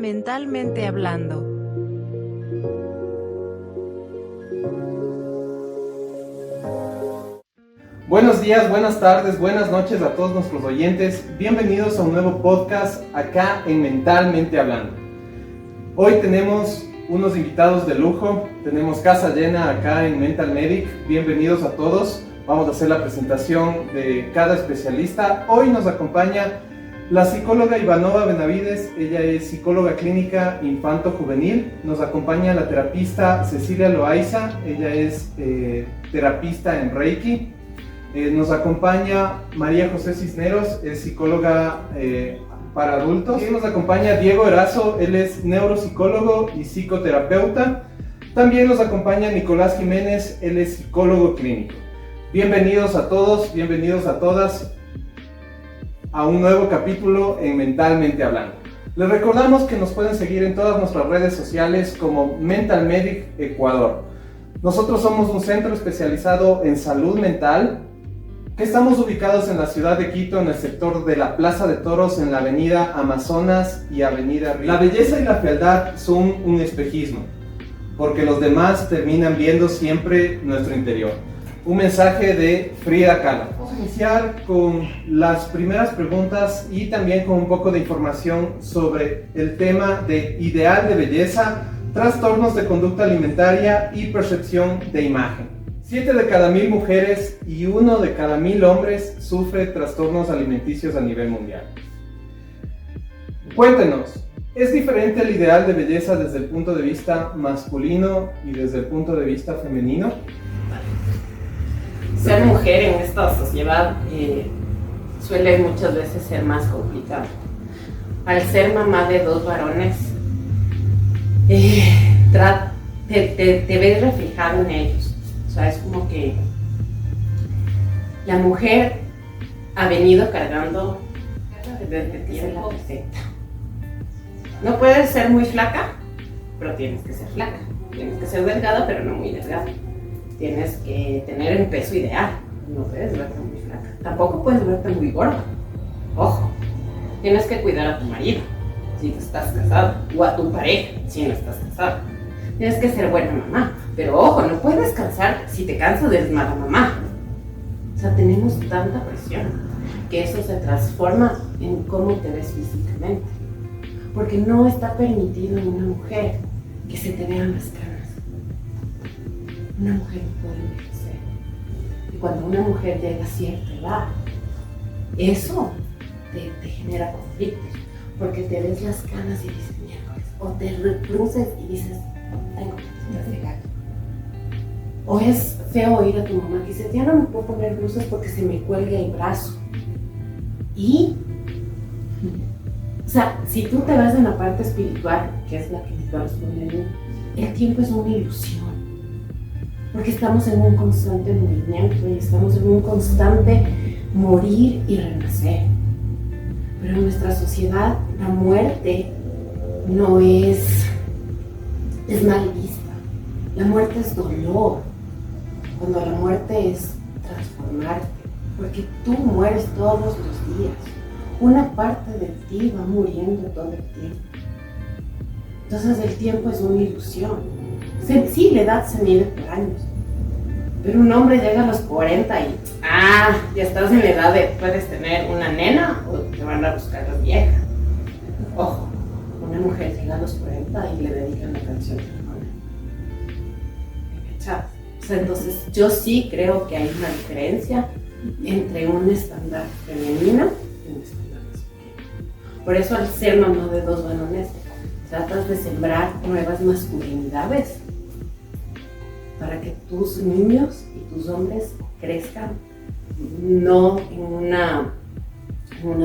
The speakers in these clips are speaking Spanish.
Mentalmente hablando. Buenos días, buenas tardes, buenas noches a todos nuestros oyentes. Bienvenidos a un nuevo podcast acá en Mentalmente Hablando. Hoy tenemos unos invitados de lujo, tenemos casa llena acá en Mental Medic. Bienvenidos a todos. Vamos a hacer la presentación de cada especialista. Hoy nos acompaña la psicóloga Ivanova Benavides, ella es psicóloga clínica infanto-juvenil. Nos acompaña la terapista Cecilia Loaiza, ella es terapista en Reiki. Nos acompaña María José Cisneros, es psicóloga para adultos. Y nos acompaña Diego Erazo, él es neuropsicólogo y psicoterapeuta. También nos acompaña Nicolás Jiménez, él es psicólogo clínico. Bienvenidos a todos, bienvenidos a todas a un nuevo capítulo en Mentalmente Hablando. Les recordamos que nos pueden seguir en todas nuestras redes sociales como Mental Medic Ecuador. Nosotros somos un centro especializado en salud mental, que estamos ubicados en la ciudad de Quito, en el sector de la Plaza de Toros, en la avenida Amazonas y avenida Río. La belleza y la fealdad son un espejismo, porque los demás terminan viendo siempre nuestro interior. Un mensaje de Frida Kahlo. Vamos a iniciar con las primeras preguntas y también con un poco de información sobre el tema de ideal de belleza, trastornos de conducta alimentaria y percepción de imagen. 7 de cada 1000 mujeres y 1 de cada 1000 hombres sufre trastornos alimenticios a nivel mundial. Cuéntenos, ¿es diferente el ideal de belleza desde el punto de vista masculino y desde el punto de vista femenino? Ser mujer en esta sociedad suele muchas veces ser más complicado. Al ser mamá de 2 varones, te ves reflejado en ellos. O sea, es como que la mujer ha venido cargando desde tiempo perfecta. No puedes ser muy flaca, pero tienes que ser flaca. Tienes que ser delgada, pero no muy delgada. Tienes que tener un peso ideal. No puedes verte muy flaca. Tampoco puedes verte muy gorda. Ojo, tienes que cuidar a tu marido si tú estás casado, o a tu pareja si no estás casado. Tienes que ser buena mamá, pero ojo, no puedes descansar. Si te cansas, eres mala mamá. O sea, tenemos tanta presión que eso se transforma en cómo te ves físicamente. Porque no está permitido en una mujer que se te vean las canas. Una mujer no puede envejecer. Y cuando una mujer llega a cierta edad, eso te genera conflictos. Porque te ves las canas y dices, miércoles. O te reproduces y dices, tengo petitas de gato. O es feo oír a tu mamá que dice, ya no me puedo poner blusas porque se me cuelga el brazo. Y, o sea, si tú te vas en la parte espiritual, que es la que te corresponde a mí, el tiempo es una ilusión. Porque estamos en un constante movimiento y estamos en un constante morir y renacer. Pero en nuestra sociedad la muerte no es mal vista. La muerte es dolor. Cuando la muerte es transformarte, porque tú mueres todos los días. Una parte de ti va muriendo todo el tiempo. Entonces el tiempo es una ilusión. Sí, la edad se mide por años. Pero un hombre llega a los 40 y ya estás en la edad de puedes tener una nena o te van a buscar la vieja. Ojo, una mujer llega a los 40 y le dedican la canción de la mona. O sea, entonces yo sí creo que hay una diferencia entre un estándar femenino y un estándar masculino. Por eso al ser mamá de 2 varones, tratas de sembrar nuevas masculinidades para que tus niños y tus hombres crezcan no en una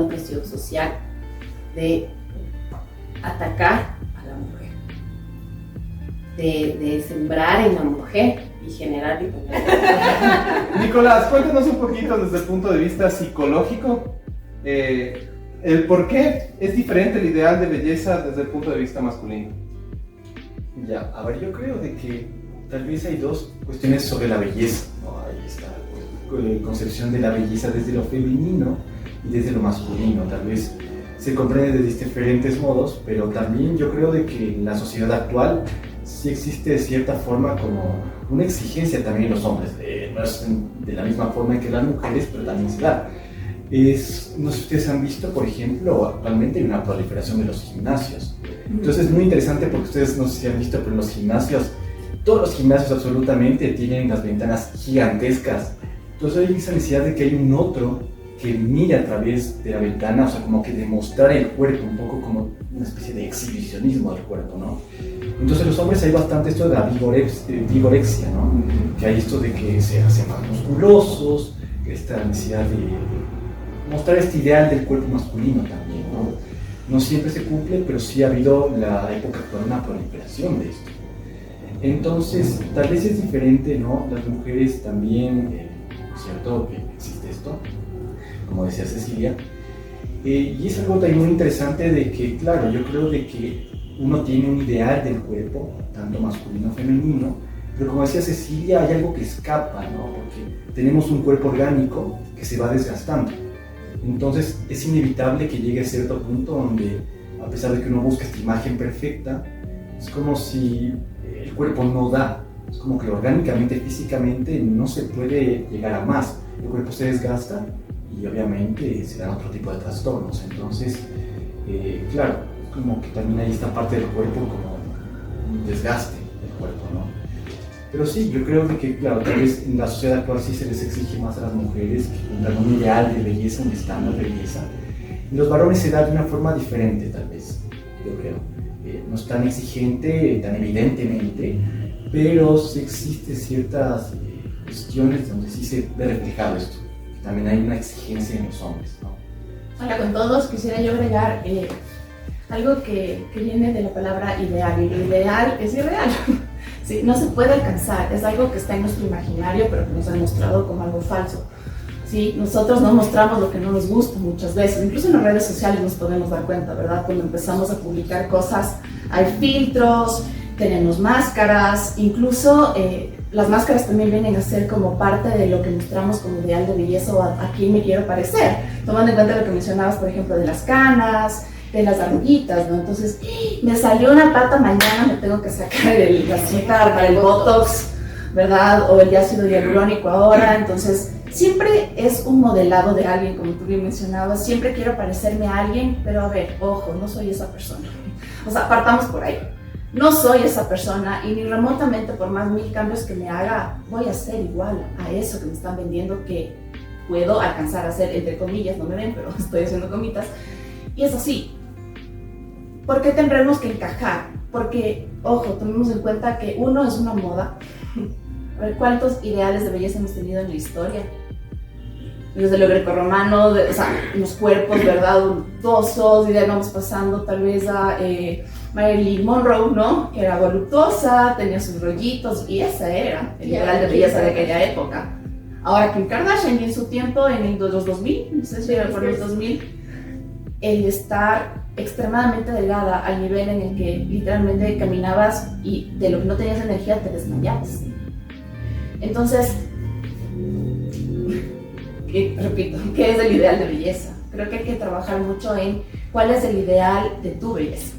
presión social de atacar a la mujer, de sembrar en la mujer y generar Nicolás, cuéntanos un poquito desde el punto de vista psicológico el por qué es diferente el ideal de belleza desde el punto de vista masculino. Ya, a ver, yo creo de que tal vez hay 2 cuestiones sobre la belleza, ¿no? Ahí está, concepción de la belleza desde lo femenino y desde lo masculino. Tal vez se comprende de diferentes modos, pero también yo creo de que en la sociedad actual sí existe de cierta forma como una exigencia también en los hombres. No es de la misma forma que las mujeres, pero también se da. No sé si ustedes han visto, por ejemplo, actualmente hay una proliferación de los gimnasios. Entonces es muy interesante porque ustedes no sé si han visto, pero en los gimnasios, todos los gimnasios absolutamente tienen las ventanas gigantescas. Entonces hay esa necesidad de que hay un otro que mire a través de la ventana, o sea, como que demostrar el cuerpo, un poco como una especie de exhibicionismo del cuerpo, ¿no? Entonces los hombres hay bastante esto de la vigorexia, ¿no? Que hay esto de que se hacen más musculosos, esta necesidad de mostrar este ideal del cuerpo masculino también, ¿no? No siempre se cumple, pero sí ha habido en la época actual una proliferación de esto. Entonces, tal vez es diferente, ¿no? Las mujeres también, ¿cierto? Que existe esto, como decía Cecilia. Y es algo también muy interesante de que, claro, yo creo de que uno tiene un ideal del cuerpo, tanto masculino como femenino, pero como decía Cecilia, hay algo que escapa, ¿no? Porque tenemos un cuerpo orgánico que se va desgastando. Entonces es inevitable que llegue a cierto punto donde, a pesar de que uno busca esta imagen perfecta, es como si el cuerpo no da. Es como que orgánicamente, físicamente, no se puede llegar a más. El cuerpo se desgasta y obviamente se dan otro tipo de trastornos. Entonces, claro, como que también hay esta parte del cuerpo como un desgaste del cuerpo, ¿no? Pero sí, yo creo que, claro, tal vez en la sociedad actual sí se les exige más a las mujeres que cumplan un ideal de belleza, un estándar de belleza. Y los varones se da de una forma diferente, tal vez, yo creo. No es tan exigente, tan evidentemente, pero sí existen ciertas cuestiones donde sí se ve reflejado esto. También hay una exigencia en los hombres, ¿no? Hola con todos, quisiera yo agregar algo que viene de la palabra ideal, y lo ideal es irreal. Sí, no se puede alcanzar, es algo que está en nuestro imaginario, pero que nos han mostrado como algo falso. Sí, nosotros no mostramos lo que no nos gusta muchas veces, incluso en las redes sociales nos podemos dar cuenta, ¿verdad? Cuando empezamos a publicar cosas, hay filtros, tenemos máscaras, incluso las máscaras también vienen a ser como parte de lo que mostramos como ideal de belleza o a quién me quiero parecer, tomando en cuenta lo que mencionabas, por ejemplo, de las canas, de las arruguitas, ¿no? Entonces, me salió una pata, mañana me tengo que sacar la cita para el botox, ¿verdad? O el ácido hialurónico ahora. Entonces, siempre es un modelado de alguien, como tú bien mencionabas. Siempre quiero parecerme a alguien, pero a ver, ojo, no soy esa persona. O sea, partamos por ahí. No soy esa persona y ni remotamente, por más 1000 cambios que me haga, voy a ser igual a eso que me están vendiendo que puedo alcanzar a ser, entre comillas, no me ven, pero estoy haciendo comitas. Y es así. ¿Por qué tendremos que encajar? Porque, ojo, tomemos en cuenta que uno es una moda. A ver, ¿cuántos ideales de belleza hemos tenido en la historia? Desde lo grecorromano, o sea, los cuerpos, ¿verdad? Voluptuosos, y de ahí vamos pasando tal vez a Marilyn Monroe, ¿no? Que era voluptuosa, tenía sus rollitos, y ese era el ideal de belleza de aquella época. Ahora, Kim Kardashian, y en su tiempo, en los 2000, no sé si era por los 2000, el estar extremadamente delgada al nivel en el que literalmente caminabas y de lo que no tenías energía te desmayabas. Entonces, repito, ¿qué es el ideal de belleza? Creo que hay que trabajar mucho en cuál es el ideal de tu belleza.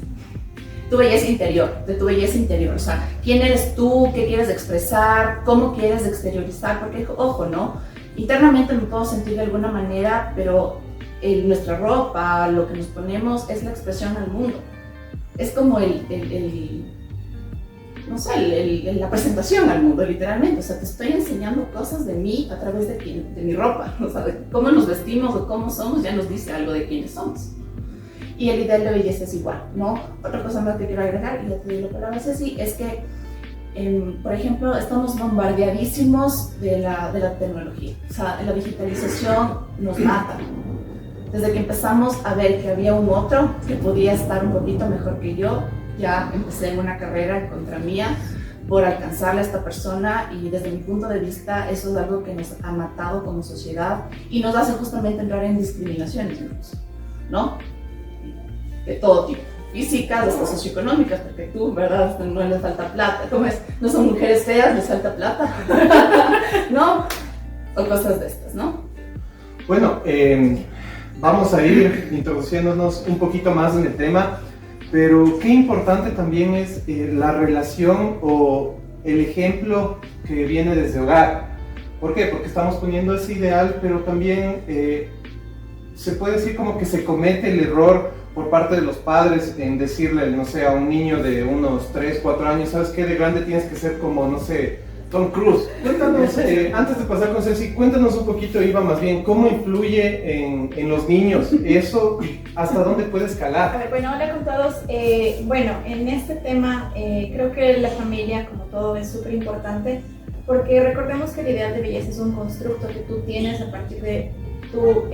Tu belleza interior, de tu belleza interior, o sea, quién eres tú, qué quieres expresar, cómo quieres exteriorizar, porque, ojo, ¿no? Internamente me puedo sentir de alguna manera, pero nuestra ropa, lo que nos ponemos es la expresión al mundo. Es como la presentación al mundo, literalmente. O sea, te estoy enseñando cosas de mí a través de mi ropa. O sea, de cómo nos vestimos o cómo somos ya nos dice algo de quiénes somos. Y el ideal de belleza es igual, ¿no? Otra cosa más que quiero agregar, y ya te doy la palabra, Ceci, es que, por ejemplo, estamos bombardeadísimos de la tecnología. O sea, la digitalización nos mata. Desde que empezamos a ver que había un otro que podía estar un poquito mejor que yo, ya empecé en una carrera en contra mía por alcanzarle a esta persona, y desde mi punto de vista eso es algo que nos ha matado como sociedad y nos hace justamente entrar en discriminaciones, ¿no? De todo tipo, físicas, hasta socioeconómicas, porque tú, ¿verdad? No les falta plata, ¿cómo es? No son mujeres feas, les falta plata, ¿no? O cosas de estas, ¿no? Bueno, vamos a ir introduciéndonos un poquito más en el tema, pero qué importante también es la relación o el ejemplo que viene desde hogar. ¿Por qué? Porque estamos poniendo ese ideal, pero también se puede decir como que se comete el error por parte de los padres en decirle, no sé, a un niño de unos 3, 4 años, ¿sabes qué? De grande tienes que ser como, no sé, Tom Cruise. Cuéntanos, antes de pasar con Ceci, cuéntanos un poquito, Iva, más bien, ¿cómo influye en los niños eso y hasta dónde puede escalar? A ver, bueno, hola con todos. Bueno, en este tema creo que la familia, como todo, es súper importante porque recordemos que el ideal de belleza es un constructo que tú tienes a partir de tu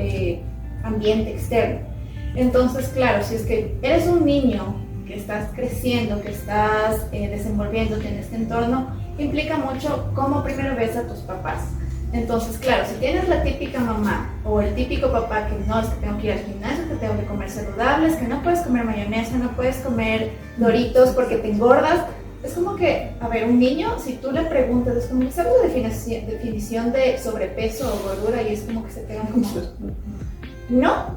ambiente externo. Entonces, claro, si es que eres un niño que estás creciendo, que estás desenvolviéndote en este entorno, implica mucho cómo primero ves a tus papás. Entonces, claro, si tienes la típica mamá o el típico papá que no, es que tengo que ir al gimnasio, que tengo que comer saludables, que no puedes comer mayonesa, no puedes comer Doritos porque te engordas, es como que, a ver, un niño, si tú le preguntas, es como, ¿sabes la definición de sobrepeso o gordura? Y es como que se pegan como, no,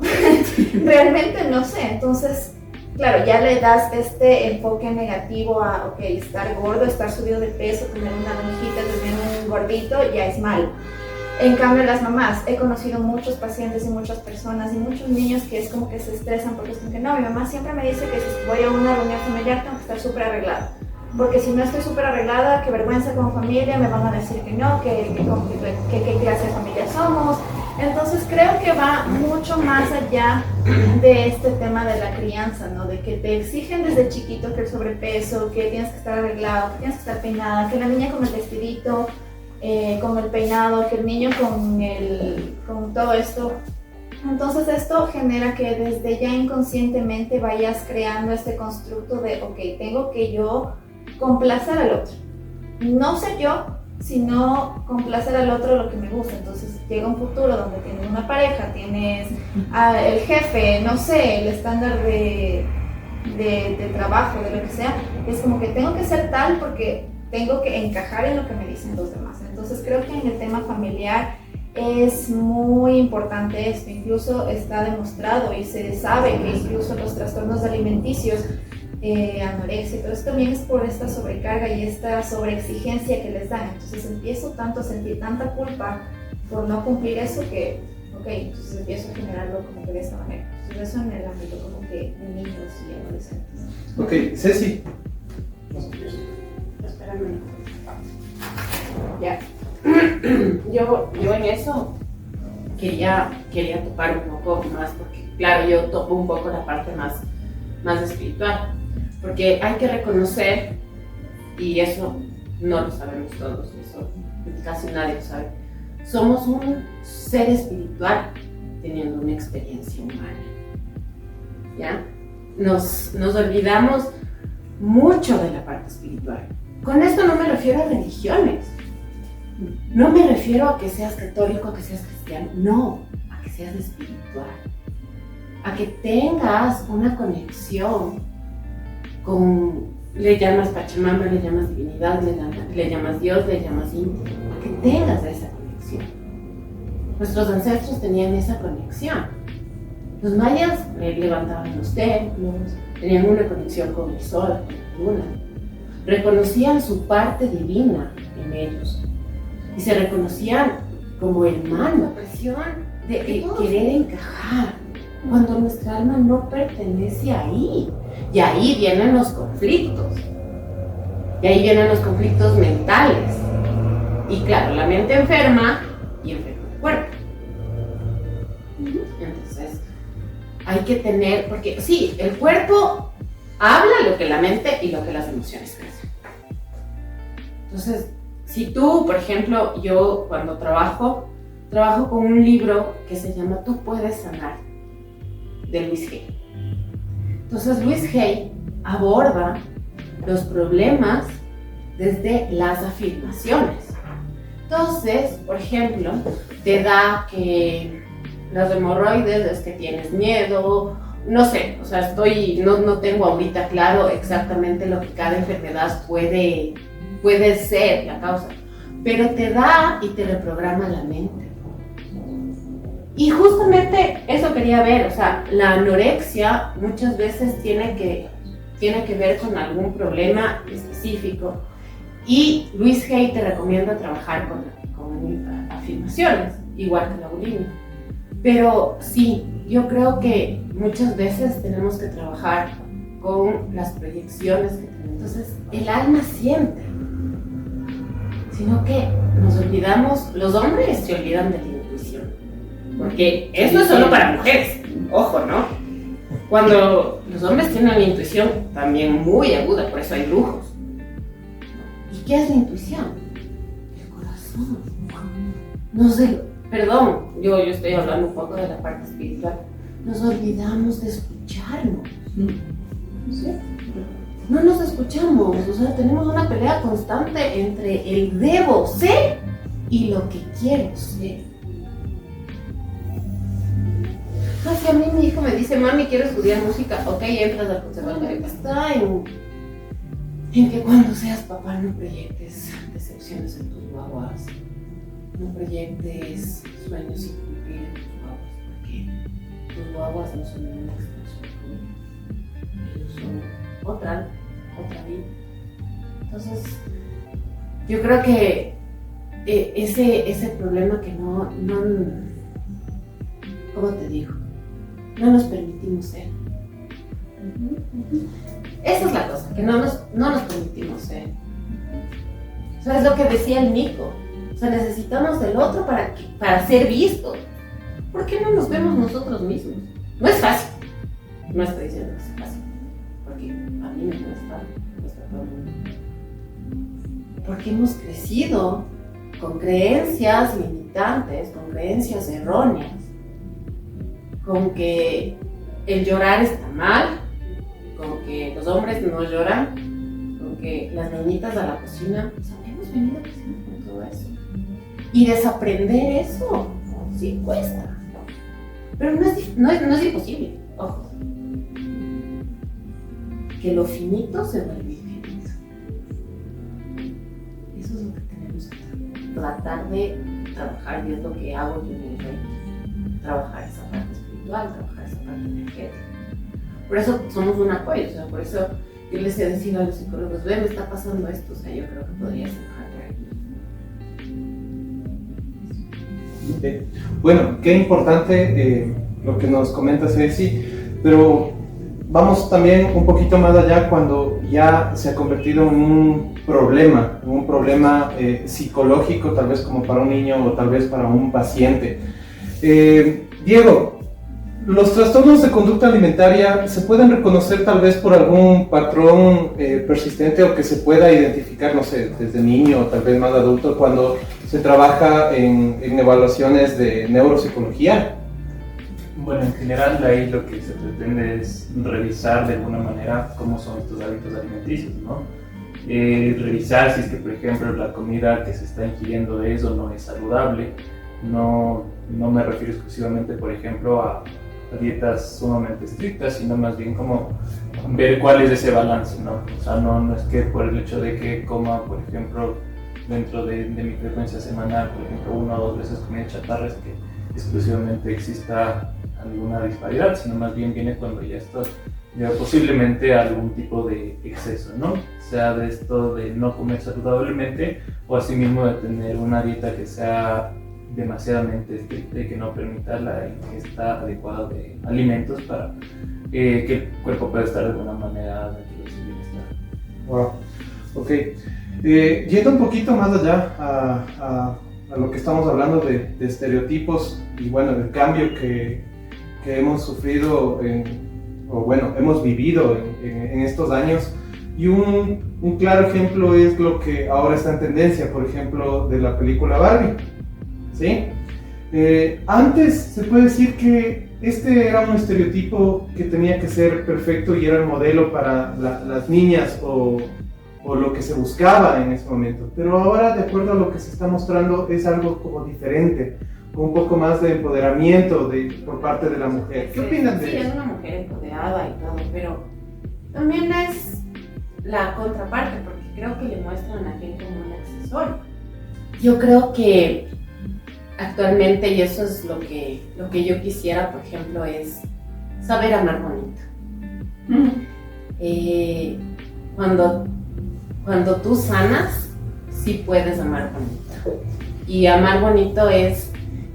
realmente no sé. Entonces, claro, ya le das este enfoque negativo a, ok, estar gordo, estar subido de peso, tener una lonjita, tener un gordito, ya es malo. En cambio, las mamás, he conocido muchos pacientes y muchas personas y muchos niños que es como que se estresan porque es como que no, mi mamá siempre me dice que si voy a una reunión familiar tengo que estar súper arreglada. Porque si no estoy súper arreglada, qué vergüenza como familia, me van a decir que no, que qué clase de familia somos. Entonces creo que va mucho más allá de este tema de la crianza, ¿no? De que te exigen desde chiquito que el sobrepeso, que tienes que estar arreglado, que tienes que estar peinada, que la niña con el vestidito, con el peinado, que el niño con todo esto. Entonces esto genera que desde ya inconscientemente vayas creando este constructo de, ok, tengo que yo complacer al otro. No ser yo, sino complacer al otro lo que me gusta. Entonces llega un futuro donde tienes una pareja, tienes el jefe, no sé, el estándar de trabajo, de lo que sea. Es como que tengo que ser tal porque tengo que encajar en lo que me dicen los demás. Entonces creo que en el tema familiar es muy importante esto. Incluso está demostrado y se sabe que incluso los trastornos alimenticios, anorexia, pero esto también es por esta sobrecarga y esta sobreexigencia que les dan. Entonces empiezo tanto a sentir tanta culpa por no cumplir eso que, ok, entonces empiezo a generarlo como que de esta manera. Entonces eso en el ámbito como que de niños y adolescentes. Ok, Ceci. Espérame. Ya. Yo en eso quería topar un poco más, porque claro, yo topo un poco la parte más espiritual, porque hay que reconocer, y eso no lo sabemos todos, eso casi nadie lo sabe, somos un ser espiritual teniendo una experiencia humana, ¿ya? Nos olvidamos mucho de la parte espiritual. Con esto no me refiero a religiones, no me refiero a que seas católico, a que seas cristiano, no, a que seas espiritual, a que tengas una conexión con, le llamas Pachamama, le llamas divinidad, le llamas Dios, le llamas Inti, a que tengas esa conexión. Nuestros ancestros tenían esa conexión. Los mayas levantaban los templos, tenían una conexión con el sol, con la luna, reconocían su parte divina en ellos y se reconocían como hermanos. La presión de querer encajar cuando nuestra alma no pertenece ahí. Y ahí vienen los conflictos. Y ahí vienen los conflictos mentales. Y claro, la mente enferma y enferma el cuerpo. Entonces, hay que tener, porque sí, el cuerpo habla lo que la mente y lo que las emociones crecen. Entonces, si tú, por ejemplo, yo cuando trabajo con un libro que se llama Tú puedes sanar, de Louise Hay. Entonces Louise Hay aborda los problemas desde las afirmaciones. Entonces, por ejemplo, te da que las hemorroides es que tienes miedo, no sé, o sea, no tengo ahorita claro exactamente lo que cada enfermedad puede ser la causa, pero te da y te reprograma la mente. Y justamente eso quería ver, o sea, la anorexia muchas veces tiene que ver con algún problema específico. Y Louise Hay te recomienda trabajar con afirmaciones, igual que la bulimia. Pero sí, yo creo que muchas veces tenemos que trabajar con las proyecciones que tenemos. Entonces, el alma siente, sino que nos olvidamos, los hombres se olvidan de la intuición, porque eso es solo para mujeres, ojo, ¿no? Cuando los hombres tienen una intuición también muy aguda, por eso hay brujos. ¿Y qué es la intuición? El corazón. No sé, perdón, yo estoy hablando un poco de la parte espiritual. Nos olvidamos de escucharnos. ¿Sí? No nos escuchamos, o sea, tenemos una pelea constante entre el debo ser y lo que quiero ser. Si a mí mi hijo me dice, mami, quiero estudiar música, ok, entras al conservatorio. Está en que cuando seas papá no proyectes decepciones en tus guaguas, no proyectes sueños sin cumplir en tus guaguas, porque tus guaguas no son una extensión tuya, ellos son otra vida. Entonces, yo creo que ese problema que no, ¿cómo te digo? No nos permitimos ser. Esa es la cosa, que no nos permitimos ser. O sea, es lo que decía el Nico. O sea, necesitamos del otro para ser vistos. ¿Por qué no nos vemos nosotros mismos? No es fácil. No estoy diciendo que es fácil. Porque a mí me cuesta todo el mundo. Porque hemos crecido con creencias limitantes, con creencias erróneas, con que el llorar está mal, con que los hombres no lloran, con que las niñitas a la cocina, o sea, hemos venido creciendo con todo eso. Y desaprender eso, sí cuesta. Pero no es imposible, ojo. Que lo finito se vuelve infinito. Eso es lo que tenemos que tratar de trabajar, y es lo que hago yo en el Reiki. Trabajar esa parte espiritual, trabajar esa parte energética. Por eso somos un apoyo, o sea, por eso yo les he decidido a los psicólogos, me está pasando esto, o sea, yo creo que podrías trabajar por aquí. Bueno, qué importante lo que nos comenta Ceci, pero vamos también un poquito más allá cuando ya se ha convertido en un problema psicológico, tal vez como para un niño o tal vez para un paciente. Diego, ¿los trastornos de conducta alimentaria se pueden reconocer tal vez por algún patrón persistente o que se pueda identificar, no sé, desde niño o tal vez más adulto cuando se trabaja en evaluaciones de neuropsicología? Bueno, en general ahí lo que se pretende es revisar de alguna manera cómo son estos hábitos alimenticios, ¿no? Revisar si es que, por ejemplo, la comida que se está ingiriendo es o no es saludable. No me refiero exclusivamente, por ejemplo, a dietas sumamente estrictas, sino más bien como ver cuál es ese balance, ¿no? O sea, no es que por el hecho de que coma, por ejemplo, dentro de mi frecuencia semanal, por ejemplo, 1 o 2 veces comida chatarra, es que exclusivamente exista alguna disparidad, sino más bien viene cuando ya estás posiblemente algún tipo de exceso, ¿no? Sea de esto de no comer saludablemente o asimismo de tener una dieta que sea demasiadamente estricta y que no permita la ingesta adecuada de alimentos para que el cuerpo pueda estar de alguna manera dentro de su bienestar. Wow, ok. Yendo un poquito más allá a lo que estamos hablando de estereotipos y bueno, el cambio que hemos sufrido hemos vivido en estos años, y un claro ejemplo es lo que ahora está en tendencia, por ejemplo, de la película Barbie, ¿sí? Antes se puede decir que este era un estereotipo que tenía que ser perfecto y era el modelo para las niñas o lo que se buscaba en ese momento, pero ahora, de acuerdo a lo que se está mostrando, es algo como diferente, con un poco más de empoderamiento por parte de la mujer. ¿Qué opinas de eso? Sí, es una mujer empoderada y todo, pero también es la contraparte, porque creo que le muestran a alguien como un accesorio. Yo creo que actualmente, y eso es lo que yo quisiera, por ejemplo, es saber amar bonito. Cuando tú sanas, sí puedes amar bonito. Y amar bonito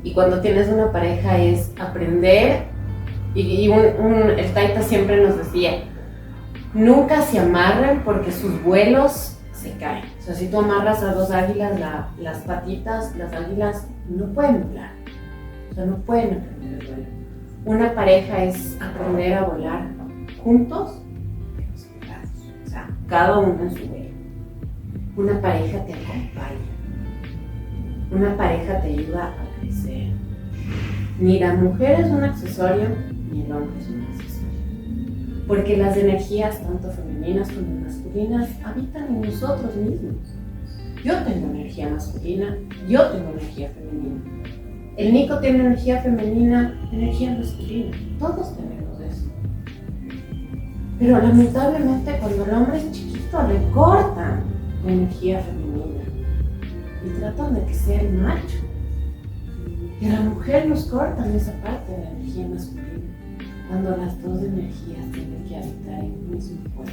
y cuando tienes una pareja es aprender, el Taita siempre nos decía, nunca se amarren porque sus vuelos se caen. O sea, si tú amarras a dos águilas, las patitas, las águilas no pueden volar. O sea, no pueden aprender a volar. Una pareja es aprender a volar juntos, pero separados. O sea, cada uno en su vuelo. Una pareja te acompaña. Una pareja te ayuda a crecer. Ni la mujer es un accesorio, ni el hombre es un accesorio. Porque las energías, tanto femeninas como masculinas, habitan en nosotros mismos. Yo tengo energía masculina, yo tengo energía femenina. El Nico tiene energía femenina, energía masculina. Todos tenemos eso. Pero lamentablemente cuando el hombre es chiquito le cortan la energía femenina y tratan de que sea el macho. Y a la mujer nos cortan esa parte de la energía masculina, cuando las dos energías tienen que habitar en el mismo cuerpo.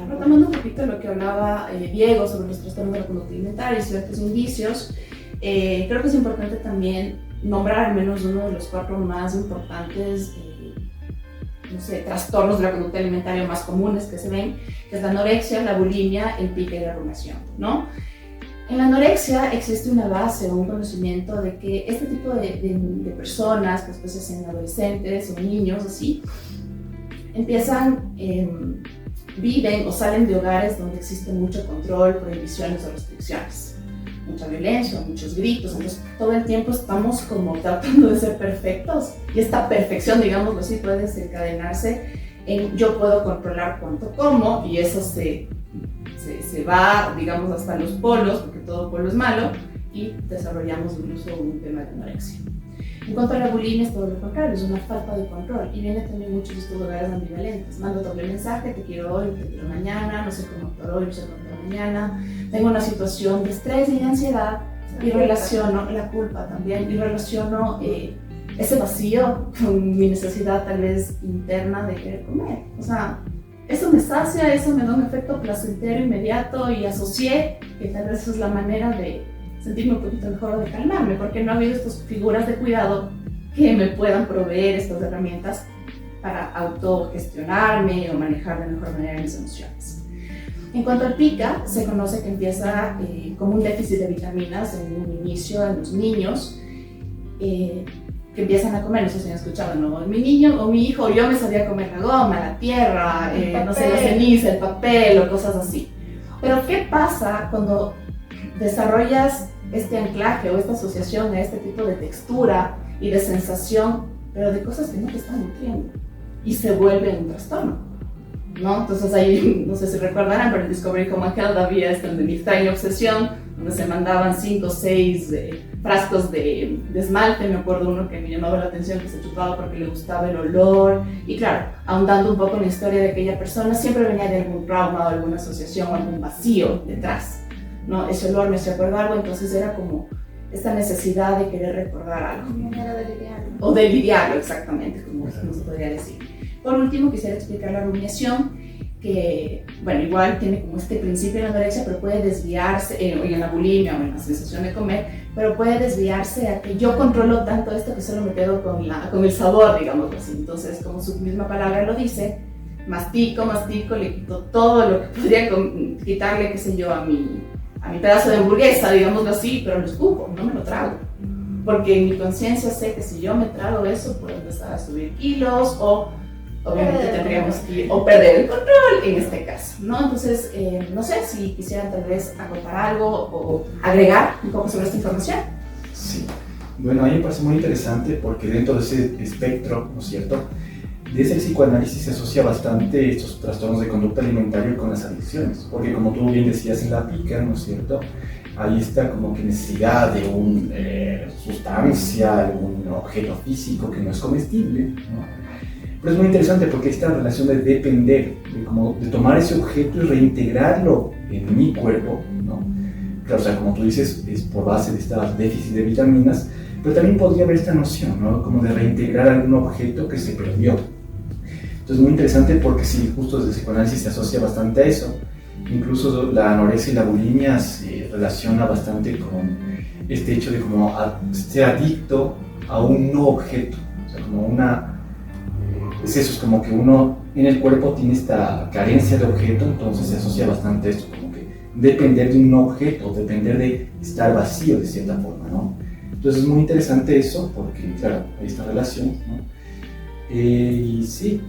Retomando un poquito lo que hablaba Diego sobre los trastornos de la conducta alimentaria y ciertos indicios, creo que es importante también nombrar al menos uno de los 4 más importantes trastornos de la conducta alimentaria más comunes que se ven, que es la anorexia, la bulimia, el pique y la rumiación, ¿no? En la anorexia existe una base o un conocimiento de que este tipo de personas, que después se hacen adolescentes o niños así, empiezan, viven o salen de hogares donde existe mucho control, prohibiciones o restricciones, mucha violencia, muchos gritos, entonces todo el tiempo estamos como tratando de ser perfectos y esta perfección, digámoslo así, puede desencadenarse en yo puedo controlar cuánto como y eso se va, digamos, hasta los polos, porque todo polo es malo, y desarrollamos incluso un tema de anorexia. En cuanto a la bulimia, es todo lo contrario, es una falta de control, y viene también muchos de estos lugares ambivalentes. Mando doble mensaje, te quiero hoy, te quiero mañana, no sé cómo actuar hoy, no sé cómo actuar mañana, tengo una situación de estrés y de ansiedad, y relaciono la culpa también, y relaciono ese vacío con mi necesidad tal vez interna de querer comer. O sea, eso me sacia, eso me da un efecto placentero inmediato y asocié que tal vez es la manera de sentirme un poquito mejor o de calmarme, porque no ha habido estas figuras de cuidado que me puedan proveer estas herramientas para autogestionarme o manejar de mejor manera mis emociones. En cuanto al pica, se conoce que empieza como un déficit de vitaminas en un inicio en los niños, que empiezan a comer, no sé si han escuchado, ¿no? Mi niño o mi hijo o yo me sabía comer la goma, la tierra, no sé, la ceniza, el papel o cosas así. Pero ¿qué pasa cuando desarrollas este anclaje o esta asociación a este tipo de textura y de sensación, pero de cosas que no te están nutriendo y se vuelve un trastorno, ¿no? Entonces ahí, no sé si recordarán, pero en Discovery Home and Health había esto de mi extraña obsesión, donde se mandaban 5 o 6 frascos de esmalte. Me acuerdo uno que me llamaba la atención, que se chupaba porque le gustaba el olor, y claro, ahondando un poco en la historia de aquella persona, siempre venía de algún trauma o alguna asociación o algún vacío detrás, ¿no? Ese olor me hacía acordar algo, entonces era como esta necesidad de querer recordar algo. Manera de lidiarlo. O de lidiarlo, exactamente, como se podría decir. Por último, quisiera explicar la rumiación, que, bueno, igual tiene como este principio en la anorexia, pero puede desviarse, en la bulimia o en la sensación de comer, pero puede desviarse a que yo controlo tanto esto que solo me quedo con el sabor, digamos así. Entonces, como su misma palabra lo dice, mastico, le quito todo lo que podría quitarle, qué sé yo, a mi pedazo de hamburguesa, digámoslo así, pero lo escupo, no me lo trago. Porque en mi conciencia sé que si yo me trago eso, puedo empezar a subir kilos o obviamente tendríamos que ir o perder el control en este caso, ¿no? Entonces, no sé si quisieran tal vez acotar algo o agregar un poco sobre esta información. Sí, bueno, a mí me parece muy interesante porque dentro de ese espectro, ¿no es cierto?, desde el psicoanálisis se asocia bastante estos trastornos de conducta alimentaria con las adicciones, porque como tú bien decías en la pica, ¿no es cierto?, ahí está como que necesidad de una sustancia, algún objeto físico que no es comestible, ¿no? Pero es muy interesante porque esta relación de depender, de tomar ese objeto y reintegrarlo en mi cuerpo, ¿no?, claro, o sea, como tú dices, es por base de este déficit de vitaminas, pero también podría haber esta noción, ¿no? Como de reintegrar algún objeto que se perdió. Entonces, muy interesante porque sí, justo desde el psicoanálisis se asocia bastante a eso. Incluso la anorexia y la bulimia se relaciona bastante con este hecho de como ser adicto a un no objeto. O sea, como es eso, es como que uno en el cuerpo tiene esta carencia de objeto, entonces se asocia bastante a esto, como que depender de un no objeto, depender de estar vacío de cierta forma, ¿no? Entonces es muy interesante eso, porque claro, hay esta relación, ¿no? Y sí,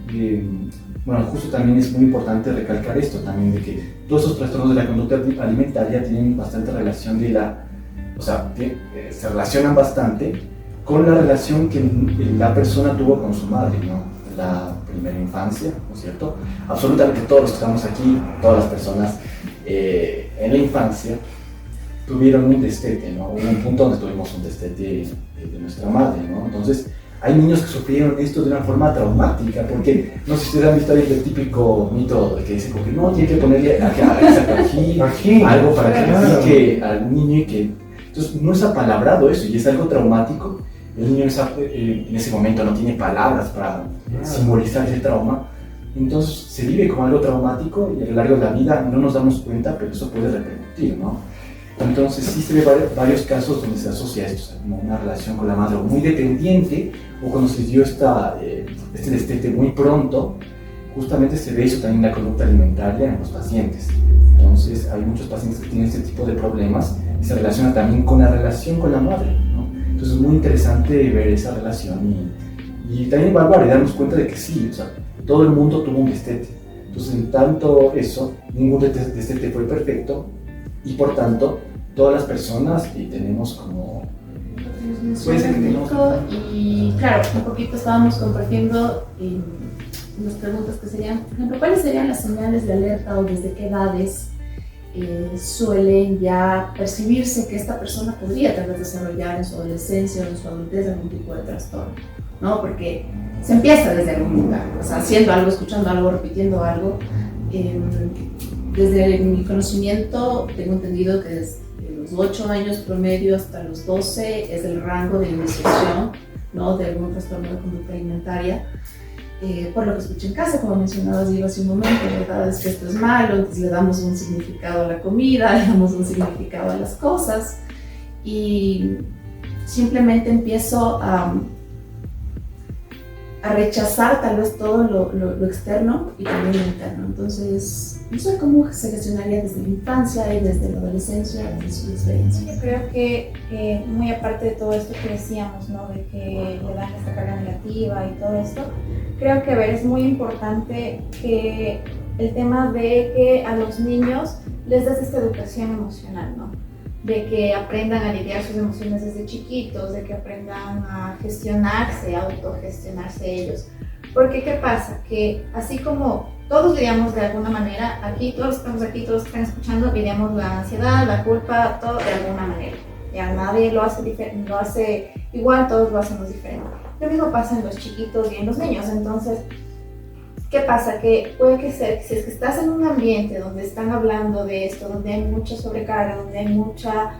bueno, justo también es muy importante recalcar esto también, de que todos esos trastornos de la conducta alimentaria tienen bastante relación se relacionan bastante con la relación que la persona tuvo con su madre, ¿no? La primera infancia, ¿no es cierto? Absolutamente todos los que estamos aquí, todas las personas en la infancia tuvieron un destete, ¿no? Hubo un punto donde tuvimos un destete de nuestra madre, ¿no? Entonces, hay niños que sufrieron esto de una forma traumática, porque no sé si ustedes han visto ahí el típico mito de que dice como que no, tiene que ponerle aquí algo para que pique al niño y que... Entonces, no es apalabrado eso y es algo traumático. El niño en ese momento no tiene palabras para simbolizar ese trauma, entonces se vive como algo traumático y a lo largo de la vida no nos damos cuenta, pero eso puede repercutir, ¿no? Entonces sí se ve varios casos donde se asocia esto, o sea, como una relación con la madre o muy dependiente, o cuando se dio este destete muy pronto, justamente se ve eso también en la conducta alimentaria en los pacientes. Entonces hay muchos pacientes que tienen este tipo de problemas y se relaciona también con la relación con la madre, ¿no? Entonces es muy interesante ver esa relación y también vale darnos cuenta de que sí, o sea, todo el mundo tuvo un destete. Entonces en tanto eso, ningún destete fue perfecto y por tanto todas las personas tenemos como... Puede ser que tengamos... Y claro, un poquito estábamos compartiendo unas preguntas que serían, por ejemplo, ¿cuáles serían las señales de alerta o desde qué edades suelen ya percibirse que esta persona podría tal vez desarrollar en su adolescencia o en su adultez algún tipo de trastorno, ¿no? Porque se empieza desde algún lugar, o sea, haciendo algo, escuchando algo, repitiendo algo. Desde mi conocimiento tengo entendido que desde los 8 años promedio hasta los 12 es el rango de iniciación, ¿no? De algún trastorno de conducta alimentaria. Por lo que escuché en casa, como mencionabas Diego hace un momento, la verdad es que esto es malo, entonces le damos un significado a la comida, le damos un significado a las cosas y simplemente empiezo a rechazar tal vez todo lo externo y también lo interno. Entonces, no sé cómo se gestionaría desde la infancia y desde la adolescencia, desde su experiencia. Yo creo que muy aparte de todo esto que decíamos, ¿no? De que le dan esta carga negativa y todo esto, creo que, a ver, es muy importante que el tema de que a los niños les des esta educación emocional, ¿no? De que aprendan a lidiar sus emociones desde chiquitos, de que aprendan a gestionarse, a autogestionarse ellos. Porque, ¿qué pasa? Que así como todos lidiamos de alguna manera, aquí todos estamos aquí, todos están escuchando, lidiamos la ansiedad, la culpa, todo de alguna manera. Ya nadie lo hace igual, todos lo hacemos diferente. Lo mismo pasa en los chiquitos y en los niños. Entonces, ¿qué pasa? Que puede que ser, si es que estás en un ambiente donde están hablando de esto, donde hay mucha sobrecarga, donde hay mucha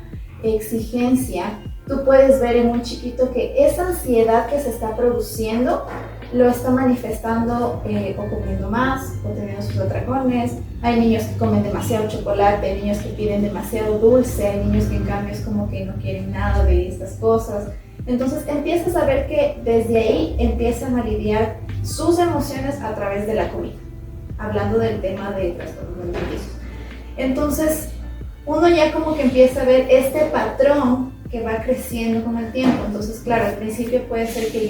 exigencia, tú puedes ver en un chiquito que esa ansiedad que se está produciendo lo está manifestando o comiendo más, o teniendo sus atracones. Hay niños que comen demasiado chocolate, hay niños que piden demasiado dulce, hay niños que en cambio es como que no quieren nada de estas cosas. Entonces empiezas a ver que desde ahí empiezan a lidiar sus emociones a través de la comida, hablando del tema de trastornos alimenticios. Entonces uno ya como que empieza a ver este patrón que va creciendo con el tiempo. Entonces, claro, al principio puede ser que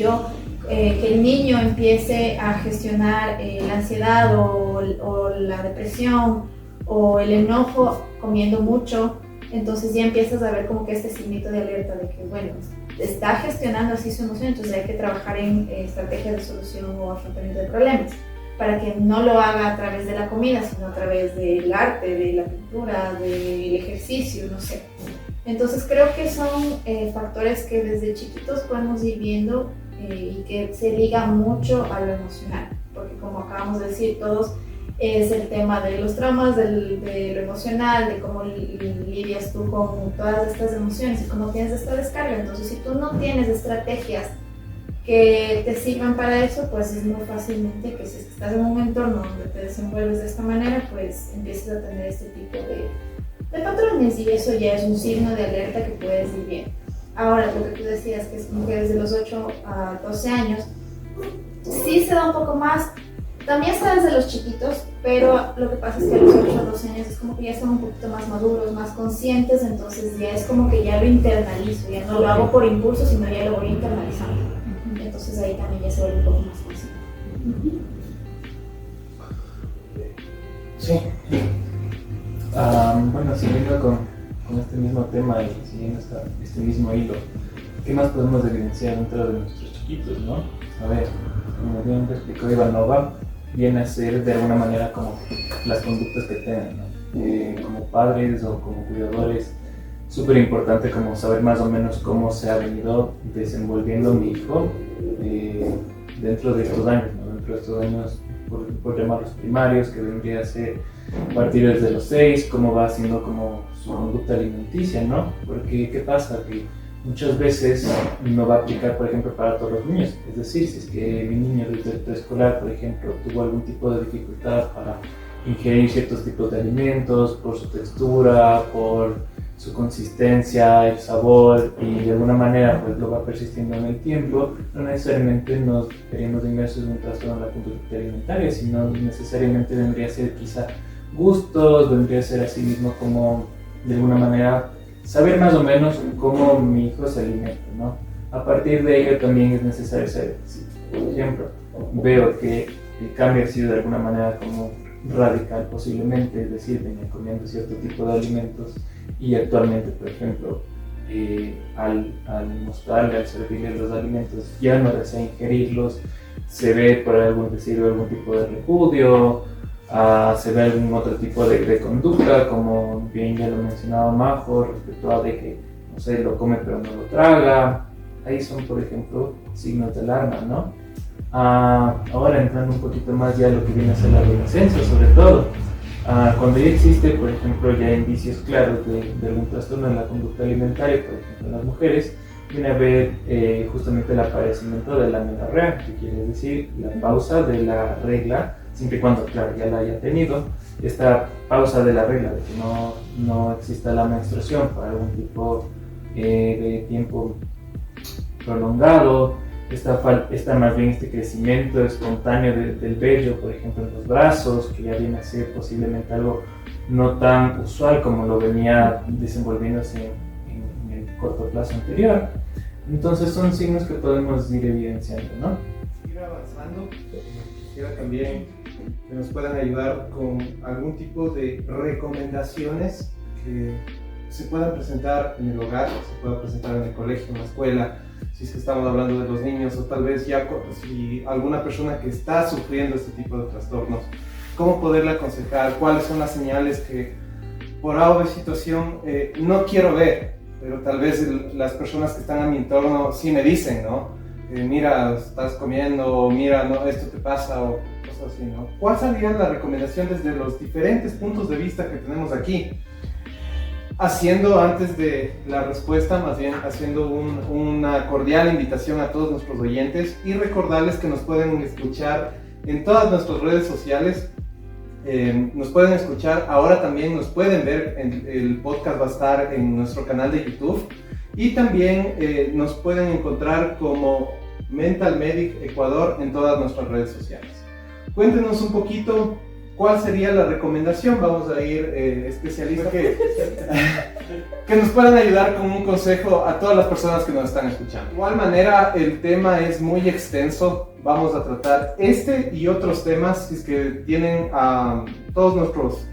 que el niño empiece a gestionar la ansiedad o la depresión o el enojo comiendo mucho. Entonces ya empiezas a ver como que este signito de alerta de que, bueno, está gestionando así su emoción, entonces hay que trabajar en estrategias de solución o afrontamiento de problemas, para que no lo haga a través de la comida, sino a través del arte, de la pintura, del ejercicio, no sé. Entonces creo que son factores que desde chiquitos podemos ir viendo y que se ligan mucho a lo emocional, porque como acabamos de decir, todos es el tema de los traumas, de lo emocional, de cómo lidias tú con todas estas emociones y cómo tienes esta descarga. Entonces, si tú no tienes estrategias que te sirvan para eso, pues es muy fácilmente que si estás en un entorno donde te desenvuelves de esta manera, pues empieces a tener este tipo de patrones, y eso ya es un signo de alerta que puedes ir bien. Ahora, lo que tú decías, que es como que desde los 8 a 12 años, sí se da un poco más. También está desde los chiquitos, pero lo que pasa es que a los 8 a 12 años es como que ya están un poquito más maduros, más conscientes, entonces ya es como que ya lo internalizo, ya no lo hago por impulso, sino ya lo voy internalizando. Entonces ahí también ya se vuelve un poco más consciente. Sí. Bueno, siguiendo con este mismo tema y siguiendo este mismo hilo, ¿qué más podemos evidenciar dentro de nuestros chiquitos, no? A ver, como bien explicó Ivanova, viene a ser de alguna manera como las conductas que tengan, ¿no? Como padres o como cuidadores, súper importante como saber más o menos cómo se ha venido desenvolviendo mi hijo dentro de estos años, ¿no? Dentro de estos años, por llamarlos primarios, que vendría a ser a partir desde los 6, cómo va haciendo como su conducta alimenticia, ¿no? Porque, ¿qué pasa? Que muchas veces no va a aplicar, por ejemplo, para todos los niños. Es decir, si es que mi niño desde el preescolar, por ejemplo, tuvo algún tipo de dificultad para ingerir ciertos tipos de alimentos, por su textura, por su consistencia, el sabor, y de alguna manera pues lo va persistiendo en el tiempo, no necesariamente nos veríamos inmersos en un trastorno de la conducta alimentaria, sino necesariamente vendría a ser quizá gustos, vendría a ser así mismo como de alguna manera saber más o menos cómo mi hijo se alimenta, ¿no? A partir de ello también es necesario saber, si por ejemplo veo que el cambio ha sido de alguna manera como radical posiblemente, es decir, venía comiendo cierto tipo de alimentos y actualmente, por ejemplo, al mostrarle, al servirle los alimentos, ya no desea ingerirlos, se ve por algún tipo de repudio, se ve algún otro tipo de conducta, como bien ya lo mencionaba Majo, respecto a de que, no sé, lo come pero no lo traga. Ahí son, por ejemplo, signos de alarma, ¿no? Ahora entrando un poquito más ya a lo que viene a ser la adolescencia, sobre todo. Cuando ya existe, por ejemplo, ya indicios claros de algún trastorno en la conducta alimentaria, por ejemplo en las mujeres, viene a haber justamente el aparecimiento de la amenorrea, que quiere decir la pausa de la regla, siempre y cuando, claro, ya la haya tenido, esta pausa de la regla, de que no exista la menstruación por algún tipo de tiempo prolongado, está más bien este crecimiento espontáneo del vello, por ejemplo, en los brazos, que ya viene a ser posiblemente algo no tan usual como lo venía desenvolviéndose en el corto plazo anterior. Entonces son signos que podemos ir evidenciando, ¿no? Ir avanzando, quisiera también que nos puedan ayudar con algún tipo de recomendaciones que se puedan presentar en el hogar, se puedan presentar en el colegio, en la escuela, si es que estamos hablando de los niños, o tal vez ya si alguna persona que está sufriendo este tipo de trastornos, cómo poderle aconsejar, cuáles son las señales que por A situación no quiero ver, pero tal vez las personas que están a mi entorno sí me dicen, ¿no? Mira, estás comiendo, mira, no, esto te pasa, o cosas así, ¿no? ¿Cuál sería la recomendación desde los diferentes puntos de vista que tenemos aquí? Haciendo, antes de la respuesta, más bien haciendo una cordial invitación a todos nuestros oyentes y recordarles que nos pueden escuchar en todas nuestras redes sociales. Nos pueden escuchar, ahora también nos pueden ver, el podcast va a estar en nuestro canal de YouTube, y también nos pueden encontrar como Mental Medic Ecuador en todas nuestras redes sociales. Cuéntenos un poquito cuál sería la recomendación. Vamos a ir especialistas que nos puedan ayudar con un consejo a todas las personas que nos están escuchando. De igual manera, el tema es muy extenso. Vamos a tratar este y otros temas. Si es que tienen a todos nuestros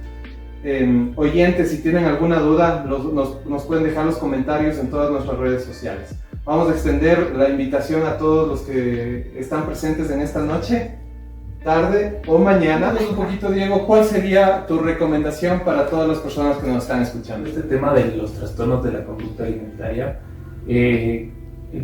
oyentes, si tienen alguna duda, nos pueden dejar los comentarios en todas nuestras redes sociales. Vamos a extender la invitación a todos los que están presentes en esta noche, tarde o mañana. Un poquito, Diego, ¿cuál sería tu recomendación para todas las personas que nos están escuchando? Este tema de los trastornos de la conducta alimentaria, el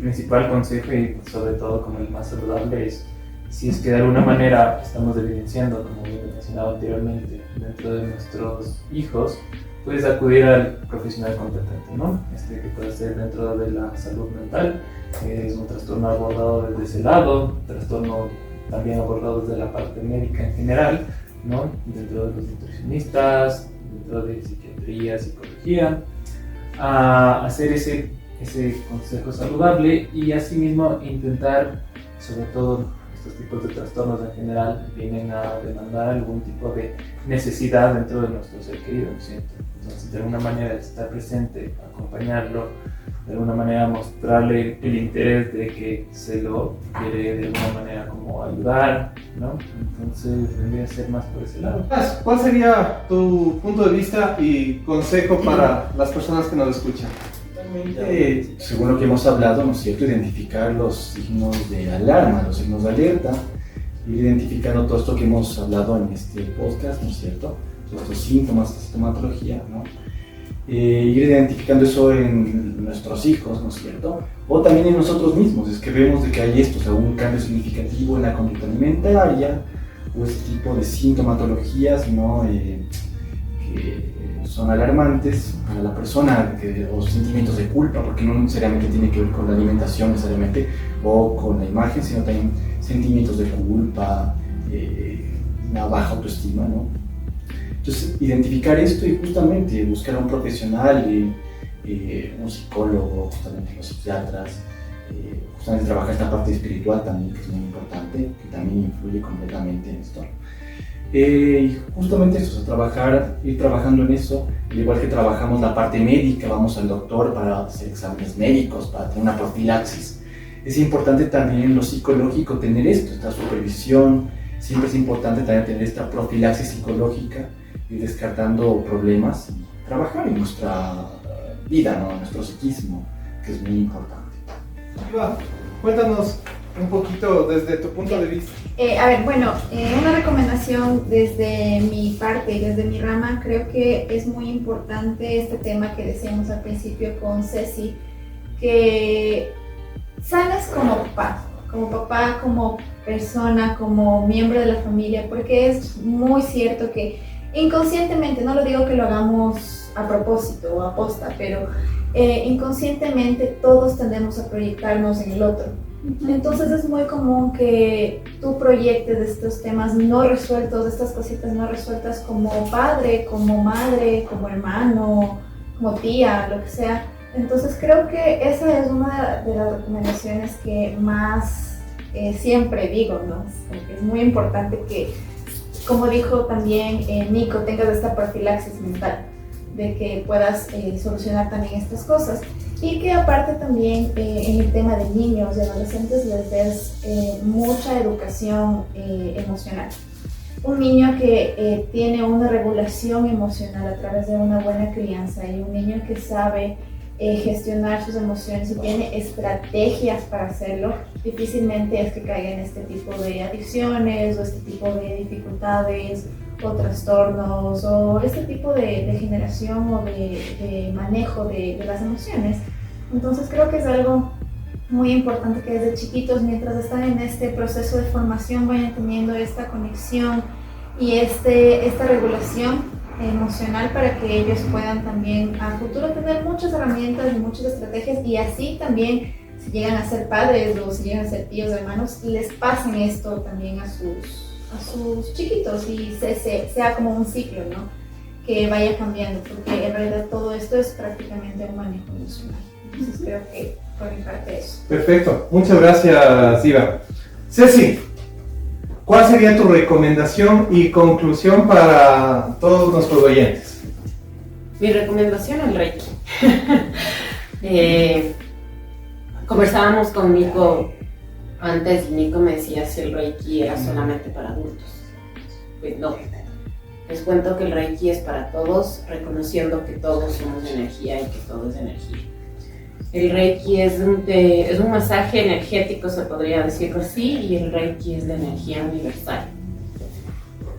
principal consejo, y sobre todo como el más saludable, es si es que de alguna manera estamos evidenciando, como bien mencionado anteriormente, dentro de nuestros hijos, puedes acudir al profesional competente, ¿no? Que puede ser dentro de la salud mental, es un trastorno abordado desde ese lado, trastorno también abordado desde la parte médica en general, ¿no? Dentro de los nutricionistas, dentro de psiquiatría, psicología, a hacer ese consejo saludable y asimismo intentar, sobre todo estos tipos de trastornos en general, vienen a demandar algún tipo de necesidad dentro de nuestro ser querido, ¿no es cierto? Entonces, de alguna manera estar presente, acompañarlo, de alguna manera mostrarle el interés de que se lo quiere de alguna manera como ayudar, ¿no? Entonces vendría a ser más por ese lado. ¿Cuál sería tu punto de vista y consejo para las personas que nos escuchan? Según lo que hemos hablado, ¿no es cierto?, identificar los signos de alarma, los signos de alerta, ir identificando todo esto que hemos hablado en este podcast, ¿no es cierto?, todos estos síntomas, esta sintomatología, ¿no? Ir identificando eso en nuestros hijos, ¿no es cierto?, o también en nosotros mismos. Es que vemos de que hay esto, o sea, un cambio significativo en la conducta alimentaria o este tipo de sintomatologías, ¿no?, que son alarmantes para la persona, o sentimientos de culpa, porque no necesariamente tiene que ver con la alimentación necesariamente o con la imagen, sino también sentimientos de culpa, una baja autoestima, ¿no? Entonces, identificar esto y justamente buscar a un profesional, un psicólogo, justamente los psiquiatras, justamente trabajar esta parte espiritual también, que es muy importante, que también influye completamente en esto. Y justamente eso, o sea, ir trabajando en eso, al igual que trabajamos la parte médica, vamos al doctor para hacer exámenes médicos, para tener una profilaxis. Es importante también lo psicológico, tener esta supervisión, siempre es importante también tener esta profilaxis psicológica, ir descartando problemas y trabajar en nuestra vida, ¿no?, en nuestro psiquismo, que es muy importante. Iva, cuéntanos un poquito desde tu punto de vista. Una recomendación desde mi parte y desde mi rama, creo que es muy importante este tema que decíamos al principio con Ceci, que sanes como papá, como persona, como miembro de la familia, porque es muy cierto que inconscientemente, no lo digo que lo hagamos a propósito o a posta, pero inconscientemente todos tendemos a proyectarnos en el otro. Entonces es muy común que tú proyectes estos temas no resueltos, estas cositas no resueltas como padre, como madre, como hermano, como tía, lo que sea. Entonces creo que esa es una de las recomendaciones que más siempre digo, ¿no? Es muy importante que, como dijo también Nico, tengas esta profilaxis mental, de que puedas solucionar también estas cosas. Y que aparte también en el tema de niños y adolescentes les des mucha educación emocional. Un niño que tiene una regulación emocional a través de una buena crianza y un niño que sabe gestionar sus emociones y tiene estrategias para hacerlo, difícilmente es que caiga en este tipo de adicciones o este tipo de dificultades o trastornos o este tipo de generación o de manejo de las emociones. Entonces creo que es algo muy importante que desde chiquitos, mientras están en este proceso de formación, vayan teniendo esta conexión y esta regulación emocional para que ellos puedan también a futuro tener muchas herramientas y muchas estrategias, y así también si llegan a ser padres o si llegan a ser tíos o hermanos, les pasen esto también a sus chiquitos y sea como un ciclo, ¿no?, que vaya cambiando, porque en realidad todo esto es prácticamente un manejo emocional. Entonces creo que por mi parte eso. Perfecto, muchas gracias, Iva. Ceci, ¿cuál sería tu recomendación y conclusión para todos nuestros oyentes? Mi recomendación, el Reiki. Conversábamos con Nico antes y Nico me decía si el Reiki era solamente para adultos. Pues no. Les cuento que el Reiki es para todos, reconociendo que todos somos energía y que todo es energía. El Reiki es un masaje energético, se podría decirlo así, y el Reiki es de energía universal,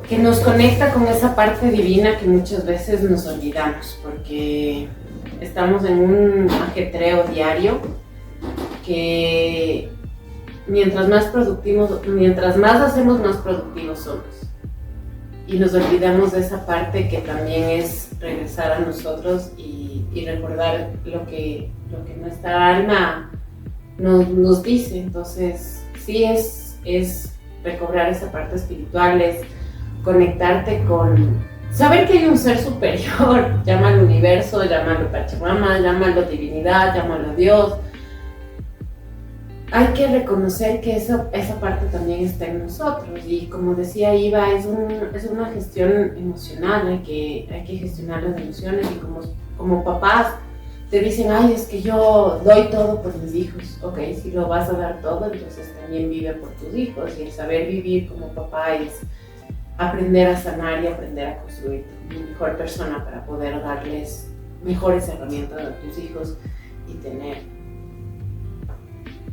que nos conecta con esa parte divina que muchas veces nos olvidamos, porque estamos en un ajetreo diario que mientras más hacemos, más productivos somos. Y nos olvidamos de esa parte que también es regresar a nosotros y recordar lo que nuestra alma nos dice. Entonces, sí es recobrar esa parte espiritual, es conectarte con... Saber que hay un ser superior, llámalo universo, llámalo Pachamama, llámalo divinidad, llámalo Dios. Hay que reconocer que esa parte también está en nosotros y como decía Iva, es una gestión emocional, hay que gestionar las emociones y como papás te dicen, ay, es que yo doy todo por mis hijos. Ok, si lo vas a dar todo, entonces también vive por tus hijos y el saber vivir como papá es aprender a sanar y aprender a construir una mejor persona para poder darles mejores herramientas a tus hijos y tener.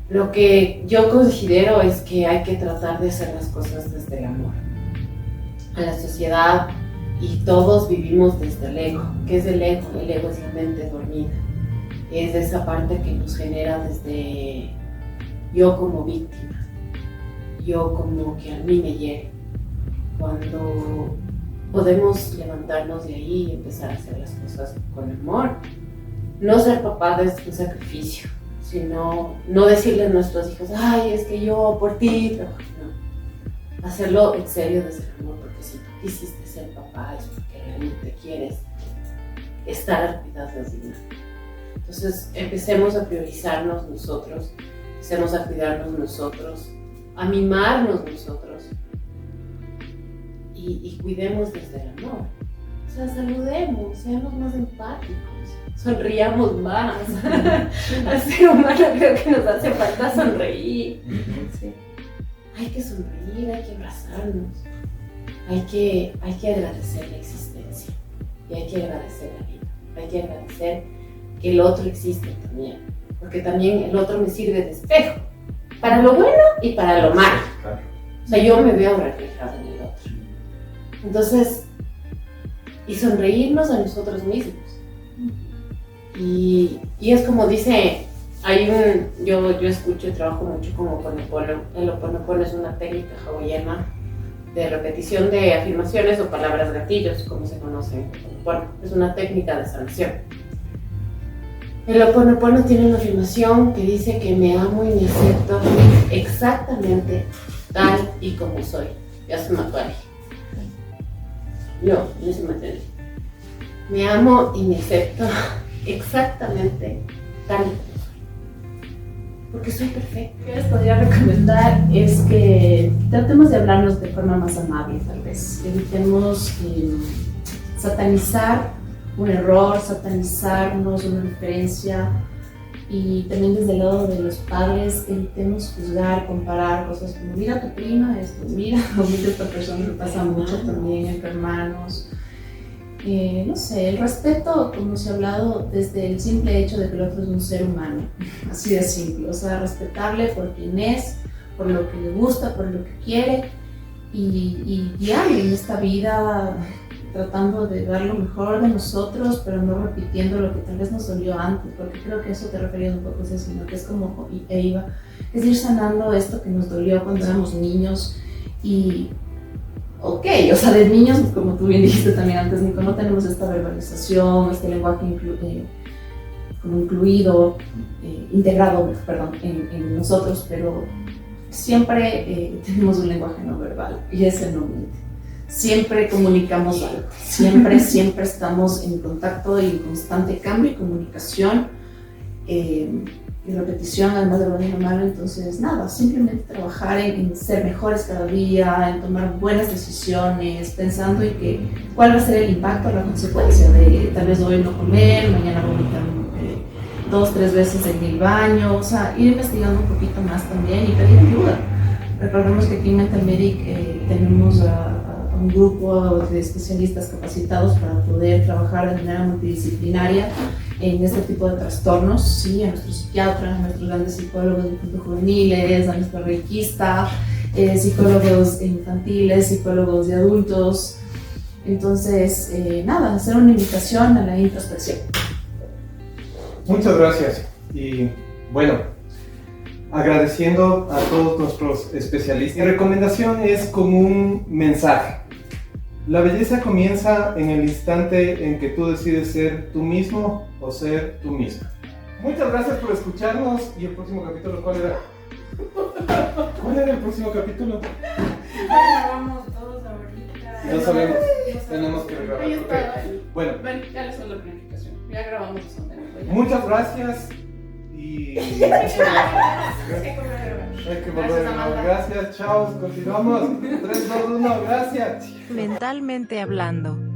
Lo que yo considero es que hay que tratar de hacer las cosas desde el amor. A la sociedad y todos vivimos desde el ego. ¿Qué es el ego? El ego es la mente dormida. Es esa parte que nos genera desde yo como víctima, yo como que a mí me hiere. Cuando podemos levantarnos de ahí y empezar a hacer las cosas con amor, no ser papá es un sacrificio, sino no decirle a nuestros hijos, ay, es que yo por ti trabajo. No, hacerlo en serio desde el amor, porque si tú quisiste ser papá es porque realmente quieres estar al cuidado de los demás. Entonces empecemos a priorizarnos nosotros, empecemos a cuidarnos nosotros, a mimarnos nosotros y cuidemos desde el amor. O sea, saludemos, seamos más empáticos, sonriamos más. Al ser humano creo que nos hace falta sonreír. Sí. Hay que sonreír, hay que abrazarnos, hay que agradecer la existencia y hay que agradecer la vida, hay que agradecer que el otro existe también, porque también el otro me sirve de espejo, para lo bueno y para lo malo. O sea, yo me veo reflejada en el otro. Entonces, y sonreírnos a nosotros mismos. Y es como dice, yo escucho y trabajo mucho con Ho'oponopono. El Ho'oponopono es una técnica hawaiana de repetición de afirmaciones o palabras gatillos, como se conoce en Ho'oponopono. Es una técnica de sanación. El Ho'oponopono tiene una afirmación que dice que me amo y me acepto exactamente tal y como soy. Ya se me acuerda. No se me entiende. Me amo y me acepto exactamente tal y como soy. Porque soy perfecta. Lo que les podría recomendar es que tratemos de hablarnos de forma más amable, tal vez. Evitemos satanizar un error, satanizarnos una diferencia y también desde el lado de los padres evitemos juzgar, comparar cosas como mira a tu prima esto, mira esta persona que pasa mucho también entre hermanos. No sé, el respeto, como se ha hablado, desde el simple hecho de que el otro es un ser humano, así de simple, o sea, respetarle por quien es, por lo que le gusta, por lo que quiere y guiarle en esta vida tratando de dar lo mejor de nosotros, pero no repitiendo lo que tal vez nos dolió antes, porque creo que eso te referías un poco a eso, sino que es como Iva, es ir sanando esto que nos dolió cuando éramos niños y ok, o sea, de niños, como tú bien dijiste también antes, Nico, no tenemos esta verbalización, este lenguaje como incluido, integrado, perdón, en nosotros, pero siempre tenemos un lenguaje no verbal y ese no miente. Siempre comunicamos algo, siempre estamos en contacto y en constante cambio y comunicación y repetición, además de lo bueno y lo malo. Entonces, nada, simplemente trabajar en ser mejores cada día, en tomar buenas decisiones, pensando en que cuál va a ser el impacto, la consecuencia de tal vez hoy no comer, mañana vomitar 2-3 veces en el baño, o sea, ir investigando un poquito más también y pedir ayuda. Recordemos que aquí en Mental Medic tenemos un grupo de especialistas capacitados para poder trabajar de manera multidisciplinaria en este tipo de trastornos, ¿sí? A nuestros psiquiatras, a nuestros grandes psicólogos juveniles, a nuestra reikista, psicólogos infantiles, psicólogos de adultos. Entonces, nada, hacer una invitación a la introspección. Muchas gracias. Y bueno, agradeciendo a todos nuestros especialistas. Mi recomendación es con un mensaje. La belleza comienza en el instante en que tú decides ser tú mismo o ser tú misma. Muchas gracias por escucharnos. ¿Y el próximo capítulo cuál era? ¿Cuál era el próximo capítulo? Grabamos todos ahorita. No sabemos. Tenemos que grabar. Ahí está. Okay. Bueno, Ven, ya les doy la planificación. Ya grabamos eso. muchas gracias y Hay que volver a grabar. Gracias, chao, continuamos. 3, 2, 1, gracias. Mentalmente hablando.